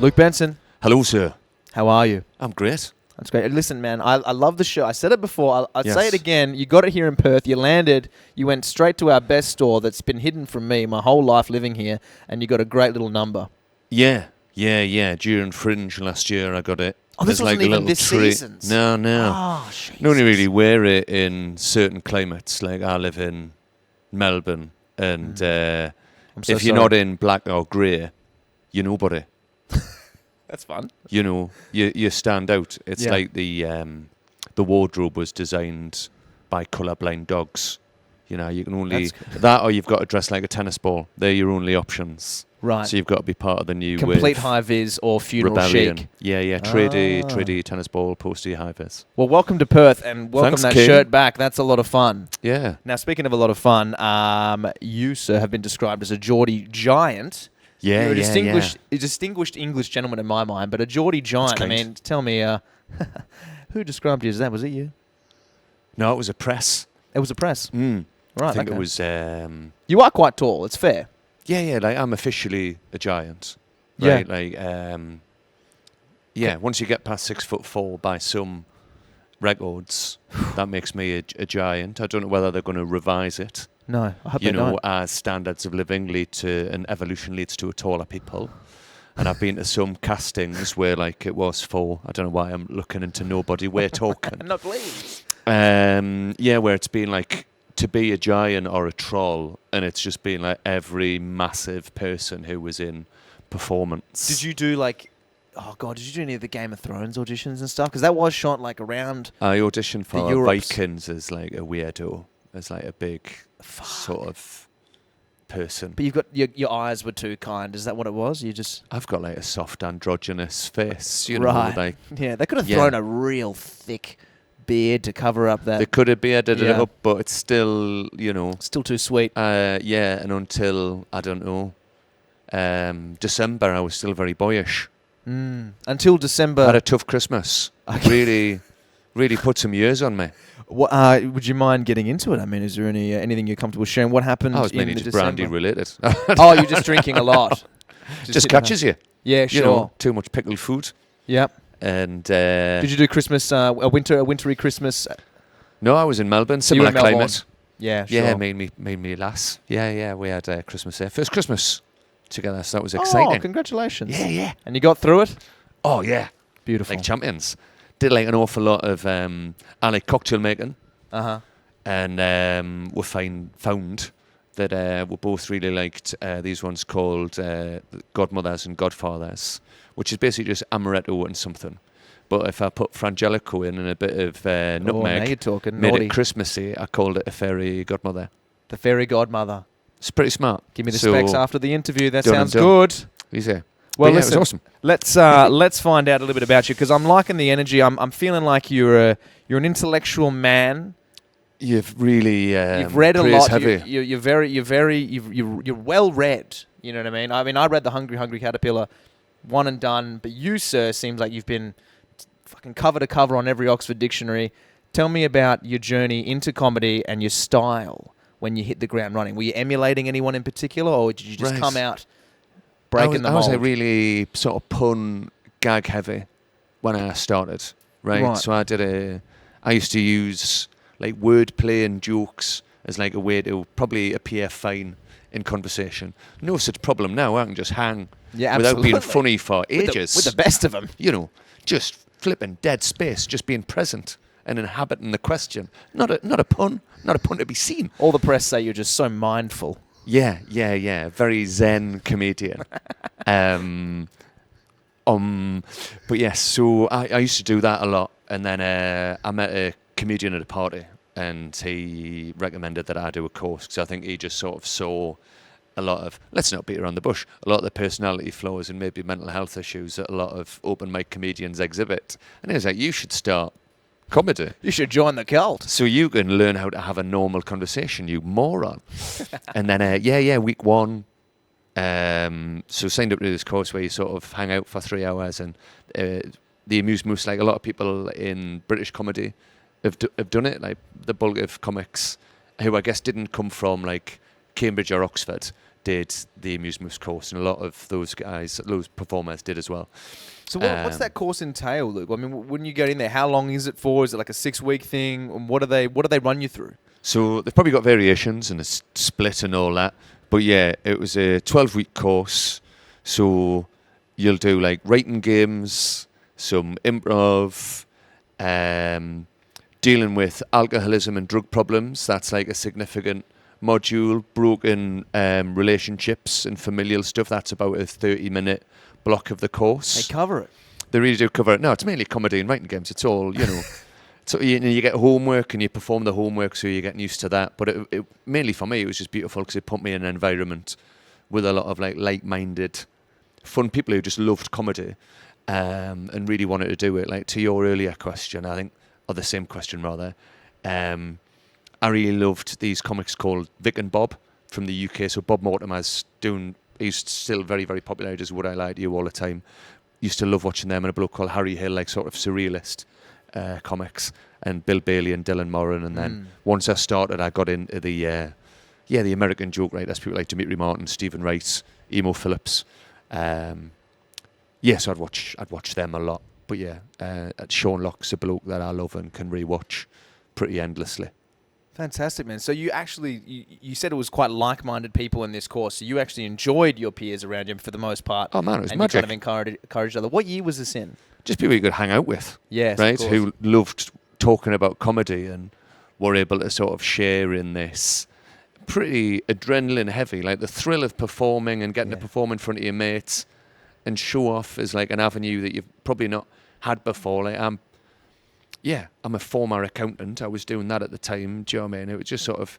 Luke Benson, Hello, sir. how are you? I'm great. That's great. Listen, man, I love the show. I said it before. I'll say Yes. it again. You got it here in Perth. You landed. You went straight to our best store that's been hidden from me my whole life living here, and you got a great little number. Yeah. During Fringe last year, I got it. Oh, this As wasn't like a even little this treat. season's? No. Oh, Jesus. You only really wear it in certain climates. Like I live in Melbourne, and I'm so if you're sorry. not in black or grey, you're nobody. That's fun. You know, you stand out. It's Yeah. like the wardrobe was designed by colourblind dogs. You know, you can only That's that, or you've got to dress like a tennis ball. They're your only options. Right. So you've got to be part of the new Complete wave. high-vis or funeral Rebellion. chic. Yeah. Ah. Tradie, tennis ball, posty, high vis. Well, welcome to Perth, and welcome Thanks, that King. shirt back. That's a lot of fun. Yeah. Now, speaking of a lot of fun, you, sir, have been described as a Geordie giant. Yeah, You're a yeah. distinguished English gentleman in my mind, but a Geordie giant. I kind. mean, tell me, who described you as that? Was it you? No, it was a press. It was a press. Mm. Right, I think okay. it was. You are quite tall. It's fair. Yeah. Like I'm officially a giant. Yeah. Right. Like. Yeah. Once you get past 6'4" by some records, that makes me a giant. I don't know whether they're going to revise it. No, I hope You they know, don't. as standards of living lead to, and evolution leads to a taller people. And I've been to some castings where, like, it was for, I don't know why I'm looking into nobody, we're talking. No, please. Yeah, where it's been like to be a giant or a troll, and it's just been like every massive person who was in performance. Did you do like, oh God, did you do any of the Game of Thrones auditions and stuff? Because that was shot like around. I auditioned for Europes. Vikings as like a weirdo, as like a big sort of person. But you've got your eyes were too kind. Is that what it was? You just I've got like a soft androgynous face, you right. know, like Yeah, they could have Yeah. thrown a real thick beard to cover up that. they could have bearded it Yeah. up, but it's still, you know, Still too sweet. yeah, and until, I don't know, December, I was still very boyish. Until December. Had a tough Christmas. Really put some years on me. What, would you mind getting into it? I mean, is there anything you're comfortable sharing? What happened I was in mainly the just December? brandy related. Oh, you're just drinking a lot. Just catches you. Yeah, sure. You know, too much pickled food. Yep. And Did you do Christmas, a wintry Christmas? no, I was in Melbourne, You were similar in Melbourne. climate. Yeah, sure. Yeah, made me lass. Yeah, we had Christmas there. First Christmas together, so that was Oh, exciting. congratulations. Yeah. And you got through it? Oh, yeah. Beautiful. Like champions. Did like an awful lot of I like cocktail making. Uh-huh. And we found that we both really liked these ones called Godmothers and Godfathers, which is basically just amaretto and something. But if I put frangelico in and a bit of Oh, now nutmeg, you're talking. made Naughty. it Christmassy, I called it a fairy godmother. The fairy godmother. It's pretty smart. Give me the So, specs after the interview. That done and sounds done. good. Easy. Well, But yeah, listen, it was let's awesome. let's find out a little bit about you because I'm liking the energy. I'm feeling like you're an intellectual man. You've really You've read a praise lot. heavy. You're well read. You know what I mean? I read the Hungry Caterpillar, one and done. But you, sir, seems like you've been fucking cover to cover on every Oxford dictionary. Tell me about your journey into comedy and your style when you hit the ground running. Were you emulating anyone in particular, or did you just Right. come out breaking the I mold? was like really sort of pun gag heavy when I started, right? So I used to use like wordplay and jokes as like a way to probably appear fine in conversation. No such problem now. I can just hang without being absolutely. funny for ages. With the best of them. You know, just flipping dead space, just being present and inhabiting the question. Not a pun to be seen. All the press say you're just so mindful. Yeah. Very zen comedian. But yes, so I used to do that a lot, and then I met a comedian at a party, and he recommended that I do a course because I think he just sort of saw a lot of, let's not beat around the bush, a lot of the personality flaws and maybe mental health issues that a lot of open mic comedians exhibit, and he was like, you should start comedy. You should join the cult. So you can learn how to have a normal conversation, you moron. And then, week one, so signed up to this course where you sort of hang out for 3 hours, and the Amuse Moose, like a lot of people in British comedy have done it, like the bulk of comics who I guess didn't come from like Cambridge or Oxford did the amusements course, and a lot of those performers did as well. So what's that course entail, Luke? I mean, when you get in there, how long is it for? Is it like a 6-week thing? And what do they run you through? So they've probably got variations and a split and all that. But yeah, it was a 12-week course. So you'll do like writing games, some improv, dealing with alcoholism and drug problems. That's like a significant module. Broken relationships and familial stuff. That's about a 30-minute block of the course. They cover it. They really do cover it. No, it's mainly comedy and writing games. It's all, So you get homework and you perform the homework, so you're getting used to that. But it mainly for me, it was just beautiful because it put me in an environment with a lot of like-minded, fun people who just loved comedy and really wanted to do it. Like to your earlier question, I think, or the same question rather, I really loved these comics called Vic and Bob from the UK. So Bob Mortimer's he's still very, very popular. He does Would I Lie to You all the time. Used to love watching them, and a bloke called Harry Hill, like sort of surrealist comics, and Bill Bailey and Dylan Moran. And then once I started, I got into the American joke writers, people like Dimitri Martin, Stephen Wright, Emo Phillips. So I'd watch them a lot. But yeah, Sean Locke's a bloke that I love and can rewatch pretty endlessly. Fantastic, man. So you actually, you said it was quite like-minded people in this course. So you actually enjoyed your peers around you for the most part. Oh man, it was and magic. You kind of encouraged each other. What year was this in? Just people you could hang out with. Yes, right? Who loved talking about comedy and were able to sort of share in this pretty adrenaline heavy, like the thrill of performing and getting to perform in front of your mates and show off is like an avenue that you've probably not had before. Like I'm a former accountant. I was doing that at the time. Do you know what I mean? It was just sort of,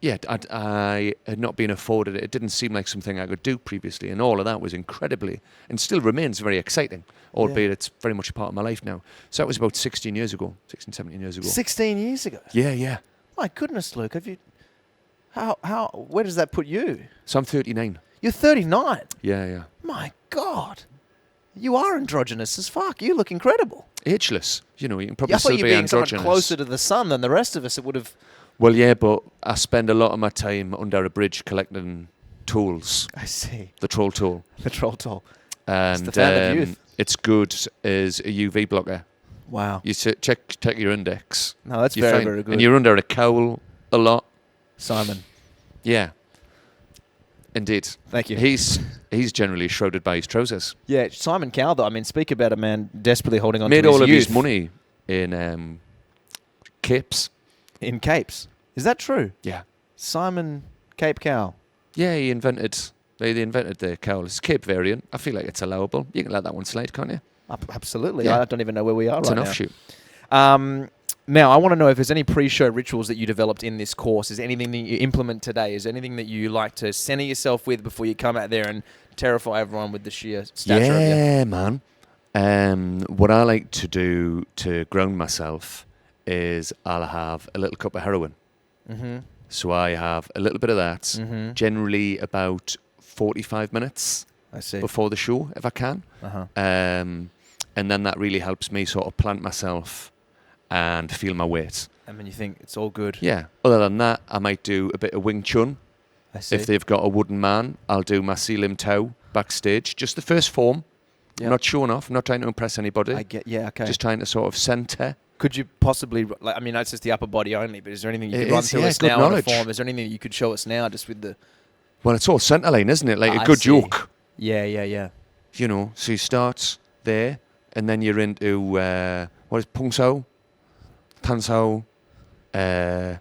I had not been afforded it. It didn't seem like something I could do previously, and all of that was incredibly, and still remains very exciting, albeit it's very much a part of my life now. So that was about 16 years ago, 16, 17 years ago. 16 years ago? Yeah. My goodness, Luke, have you, where does that put you? So I'm 39. You're 39? Yeah. My God. You are androgynous as fuck. You look incredible. Ageless. You can probably I still thought you be being androgynous. someone closer to the sun than the rest of us. It would have. Well, yeah, but I spend a lot of my time under a bridge collecting tools. I see. The troll tool. The troll tool. And it's the fountain of youth. It's good as a UV blocker. Wow. You check your index. No, that's very, very good. And you're under a cowl a lot. Simon. Yeah. Indeed. Thank you. He's generally shrouded by his trousers. Yeah, Simon Cowell, though. I mean, speak about a man desperately holding on Made to his all of youth. his money in capes. In capes. Is that true? Yeah. Simon Cape Cowell. Yeah, they invented the cowl. It's a cape variant. I feel like it's allowable. You can let that one slide, can't you? Absolutely. Yeah. I don't even know where we are it's right now. It's an offshoot. Now, I want to know if there's any pre-show rituals that you developed in this course. Is there anything that you implement today? Is there anything that you like to center yourself with before you come out there and terrify everyone with the sheer stature of you? Yeah, man. What I like to do to ground myself is I'll have a little cup of heroin. Mm-hmm. So I have a little bit of that, generally about 45 minutes before the show, if I can. Uh-huh. And then that really helps me sort of plant myself and feel my weight. And then you think it's all good. Yeah. Other than that, I might do a bit of Wing Chun. I see. If they've got a wooden man, I'll do my Selim Tao backstage. Just the first form. Yep. I'm not showing off. I'm not trying to impress anybody. Okay. Just trying to sort of centre. Could you possibly, that's just the upper body only, but is there anything you could run through us now on the form? Is there anything that you could show us now just with the... Well, it's all centre line, isn't it? Like a good joke. Yeah. So you start there, and then you're into, what is Pung Sao? Tan Sao, and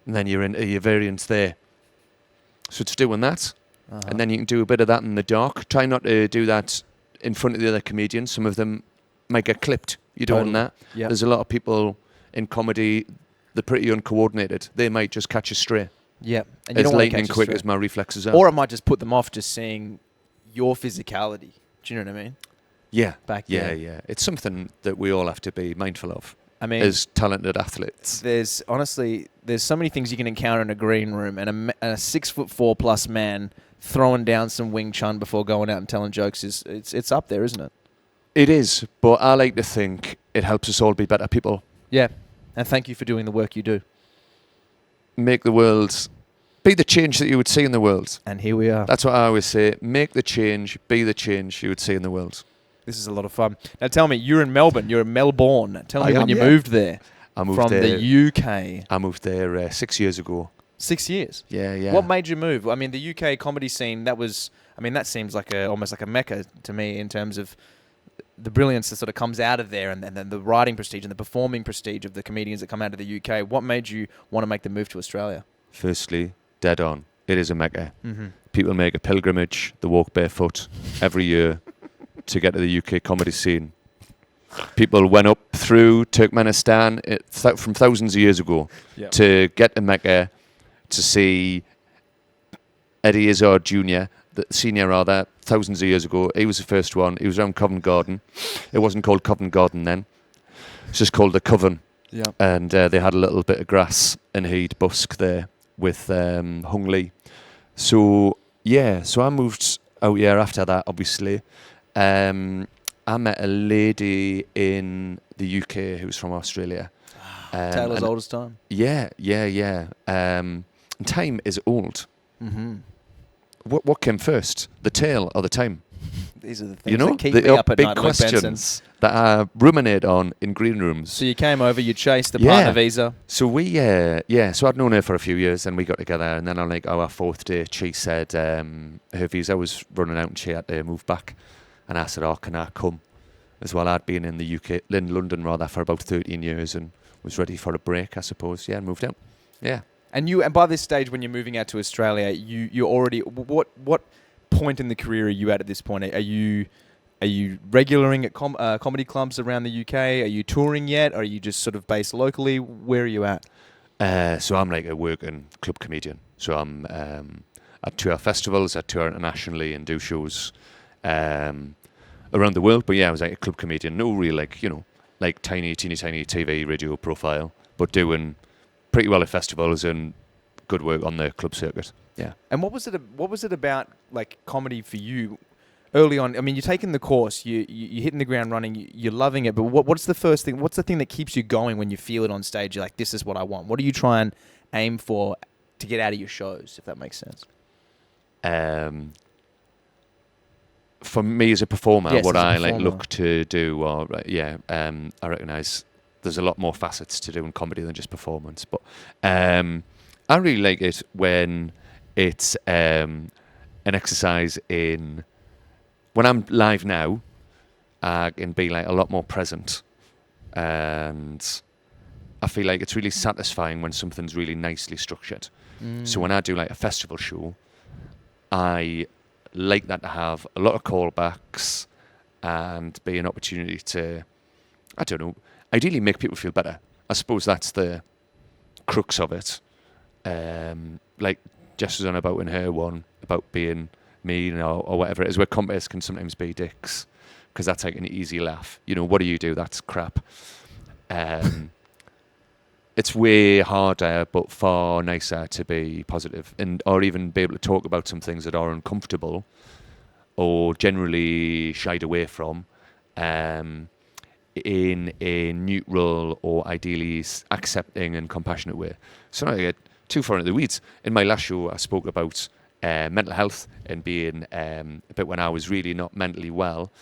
then you're into your variants there. So it's doing that, and then you can do a bit of that in the dark. Try not to do that in front of the other comedians. Some of them might get clipped. You're doing that. Yep. There's a lot of people in comedy, they're pretty uncoordinated. They might just catch a stray. Yeah. And as lightning quick as my reflexes are. Or it might just put them off just seeing your physicality. Do you know what I mean? Yeah. Back there. Yeah. It's something that we all have to be mindful of. I mean, as talented athletes. There's so many things you can encounter in a green room, and a 6'4" man throwing down some Wing Chun before going out and telling jokes it's up there, isn't it? It is, but I like to think it helps us all be better people. Yeah, and thank you for doing the work you do. Make the world be the change that you would see in the world. And here we are. That's what I always say. Make the change, be the change you would see in the world. This is a lot of fun. Now tell me, you're in Melbourne. You're in Melbourne. Tell me when you moved there. I moved from there, the UK. I moved there 6 years ago. 6 years? Yeah. What made you move? I mean, the UK comedy scene, that seems like almost like a mecca to me in terms of the brilliance that sort of comes out of there, and then the writing prestige and the performing prestige of the comedians that come out of the UK. What made you want to make the move to Australia? Firstly, dead on. It is a mecca. Mm-hmm. People make a pilgrimage, they walk barefoot every year to get to the UK comedy scene. People went up through Turkmenistan from thousands of years ago to get to Mecca to see Eddie Izzard Jr., the senior rather, thousands of years ago. He was the first one. He was around Covent Garden. It wasn't called Covent Garden then. It's just called the Coven. Yeah. And they had a little bit of grass, and he'd busk there with Hung Lee. So I moved out here after that, obviously. I met a lady in the UK who was from Australia. Taylor's oldest time. Yeah. And time is old. Mm-hmm. What came first, the tale or the time? These are the things that keep me up at big night, Luke Benson. questions that I ruminate on in green rooms. So you came over, you chased the partner visa. So so I'd known her for a few years, and we got together, and then on like our fourth date, she said her visa was running out and she had to move back. And I said, can I come as well? I'd been in the UK, in London rather, for about 13 years and was ready for a break, I suppose. Yeah, and moved out. Yeah. And by this stage, when you're moving out to Australia, you're already, what point in the career are you at this point? Are you regularing at comedy clubs around the UK? Are you touring yet? Are you just sort of based locally? Where are you at? So I'm like a working club comedian. So I'm at tour festivals, I tour internationally and do shows around the world. But yeah, I was like a club comedian. No real like teeny tiny TV radio profile, but doing pretty well at festivals and good work on the club circuit. Yeah. And what was it about like comedy for you early on? I mean, you're taking the course, you're hitting the ground running, you're loving it. But what's the first thing? What's the thing that keeps you going when you feel it on stage? You're like, this is what I want. What do you try and aim for to get out of your shows, if that makes sense? For me as a performer, yes, what I performer. look to do, I recognise there's a lot more facets to doing comedy than just performance. But I really like it when it's an exercise in when I'm live now. I can be like a lot more present, and I feel like it's really satisfying when something's really nicely structured. So when I do like a festival show, I like that to have a lot of callbacks and be an opportunity to, I don't know, ideally make people feel better. I suppose that's the crux of it. Like Jess was on about in her one, about being mean or whatever it is, where competitors can sometimes be dicks, because that's like an easy laugh. What do you do? That's crap. It's way harder but far nicer to be positive or even be able to talk about some things that are uncomfortable or generally shied away from in a neutral or ideally accepting and compassionate way. So not to get too far into the weeds. In my last show, I spoke about mental health and being a bit when I was really not mentally well,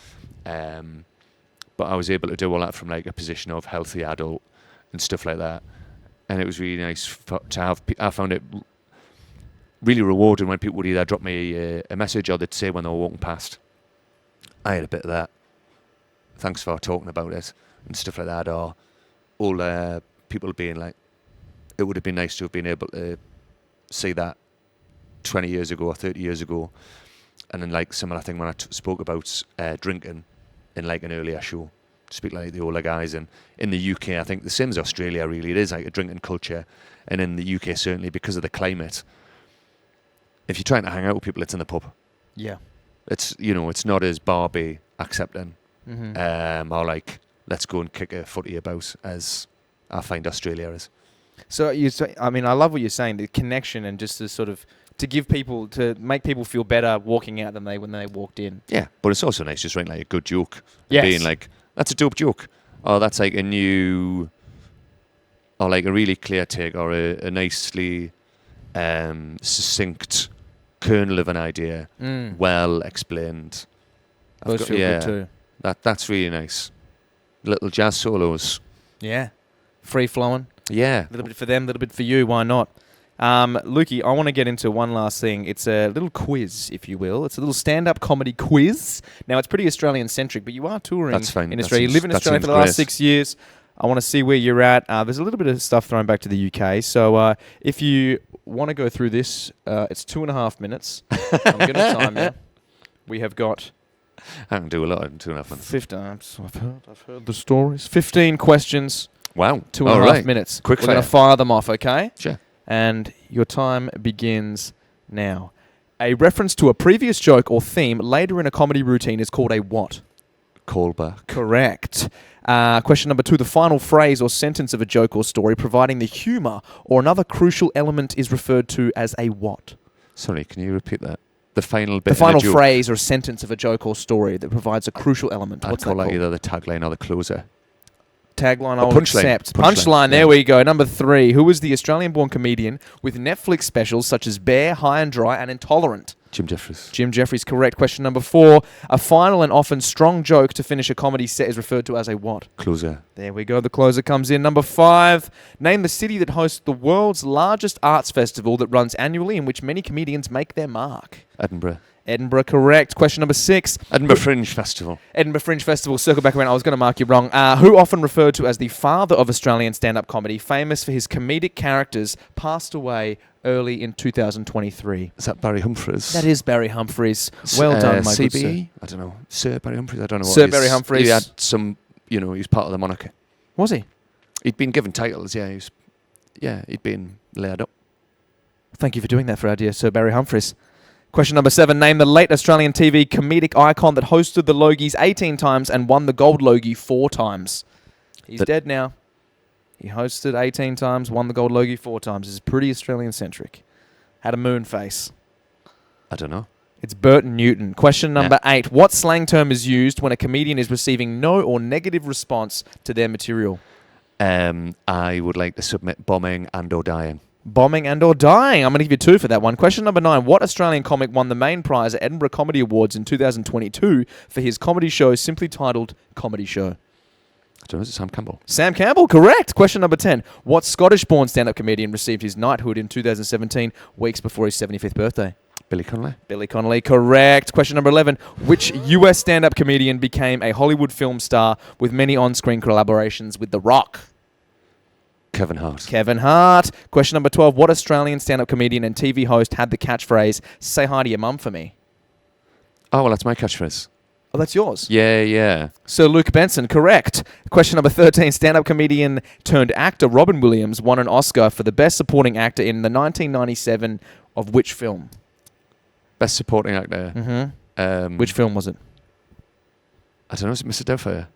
but I was able to do all that from like a position of healthy adult and stuff like that. And it was really nice to have. I found it really rewarding when people would either drop me a message or they'd say when they were walking past, I had a bit of that. Thanks for talking about it and stuff like that. Or all people being like, it would have been nice to have been able to see that 20 years ago or 30 years ago. And then like similar thing when I spoke about drinking in like an earlier show. Speak like the older guys, and in the UK I think the same as Australia really, it is like a drinking culture, and in the UK certainly because of the climate, if you're trying to hang out with people, it's in the pub. Yeah. It's it's not as Barbie accepting or like let's go and kick a footy about as I find Australia is. So I love what you're saying, the connection and just the sort of to make people feel better walking out than when they walked in. Yeah, but it's also nice just writing like a good joke. Yes. Being like, that's a dope joke. Or that's like a new, or like a really clear take, or a nicely succinct kernel of an idea, well explained. Those feel good too. That's really nice. Little jazz solos. Yeah. Free flowing. Yeah. A little bit for them, a little bit for you. Why not? Lukey, I want to get into one last thing. It's a little quiz, if you will. It's a little stand-up comedy quiz. Now, it's pretty Australian-centric, but you are touring in Australia. You live in Australia for the last 6 years. I want to see where you're at. There's a little bit of stuff thrown back to the UK. So if you want to go through this, it's 2.5 minutes. I'm going to time you. We have got... I can do a lot in 2.5 minutes. 15. I've heard the stories. 15 questions. Wow. 2.5 minutes. Quick We're going fire. to fire them off, okay? Sure. And your time begins now. A reference to a previous joke or theme later in a comedy routine is called a what? Callback. Correct. Question number 2. The final phrase or sentence of a joke or story providing the humour or another crucial element is referred to as a what? Sorry, can you repeat that? The final bit. The final phrase or sentence of a joke or story that provides a crucial element. I'd What's call that that called? either the tagline or the closer. Tagline, A I'll punchline. accept. Punchline, Punchline, there yeah. we go. Number 3. Who was the Australian-born comedian with Netflix specials such as Bear, High and Dry, and Intolerant? Jim Jeffries. Jim Jeffries, correct. Question number 4. A final and often strong joke to finish a comedy set is referred to as a what? Closer. There we go. The closer comes in. Number 5. Name the city that hosts the world's largest arts festival that runs annually in which many comedians make their mark. Edinburgh. Edinburgh, correct. Question number 6. Edinburgh Fringe Festival. Edinburgh Fringe Festival, circle back around. I was going to mark you wrong. Who often referred to as the father of Australian stand-up comedy, famous for his comedic characters, passed away early in 2023. Is that Barry Humphries? That is Barry Humphries. Well done, my good sir. CBE? I don't know. Sir Barry Humphries? I don't know what Sir Barry Humphries. He had some, he was part of the monarchy. Was he? He'd been given titles, yeah. He'd been laid up. Thank you for doing that for our dear Sir Barry Humphries. Question number 7. Name the late Australian TV comedic icon that hosted the Logies 18 times and won the Gold Logie 4 times. He's dead now. He hosted 18 times, won the Gold Logie 4 times. This is pretty Australian-centric. Had a moon face. I don't know. It's Burton Newton. Question number 8. What slang term is used when a comedian is receiving no or negative response to their material? I would like to submit bombing and or dying. Bombing and or dying. I'm going to give you 2 for that one. Question number 9. What Australian comic won the main prize at Edinburgh Comedy Awards in 2022 for his comedy show simply titled Comedy Show? I don't know. Is it Sam Campbell? Sam Campbell, correct. Question number 10. What Scottish-born stand-up comedian received his knighthood in 2017, weeks before his 75th birthday? Billy Connolly. Billy Connolly, correct. Question number 11. Which US stand-up comedian became a Hollywood film star with many on-screen collaborations with The Rock? Kevin Hart. Kevin Hart. Question number 12. What Australian stand-up comedian and TV host had the catchphrase, "Say hi to your mum for me"? Oh, well, that's my catchphrase. Oh, that's yours. Yeah. Sir Luke Benson, correct. Question number 13. Stand-up comedian turned actor Robin Williams won an Oscar for the Best Supporting Actor in the 1997 of which film? Best supporting actor. Mm-hmm. Which film was it? I don't know. Is it Mr. Doubtfire?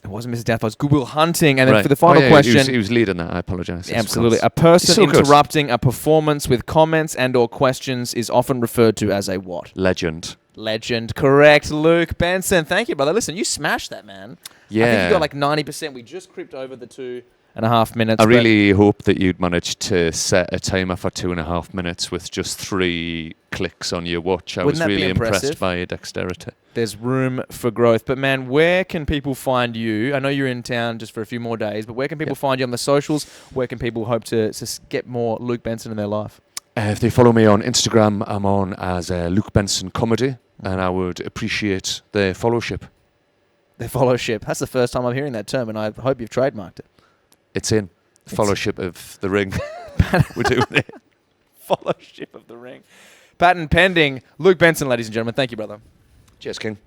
It wasn't Mrs. Doubtfire. It was Good Will Hunting. And then for the final question... He was leading that. I apologise. Absolutely. A person so interrupting a performance with comments and or questions is often referred to as a what? Legend. Legend. Correct. Luke Benson. Thank you, brother. Listen, you smashed that, man. Yeah. I think you got like 90%. We just creeped over the 2.5 minutes. I really hope that you'd manage to set a timer for 2.5 minutes with just 3 clicks on your watch. I was really impressed by your dexterity. There's room for growth. But man, where can people find you? I know you're in town just for a few more days, but where can people find you on the socials? Where can people hope to get more Luke Benson in their life? If they follow me on Instagram, I'm on as Luke Benson Comedy, and I would appreciate their followship. Their followship. That's the first time I'm hearing that term, and I hope you've trademarked it. It's in. Fellowship of the Ring. We're doing it. Fellowship of the Ring. Patent pending. Luke Benson, ladies and gentlemen. Thank you, brother. Cheers, King.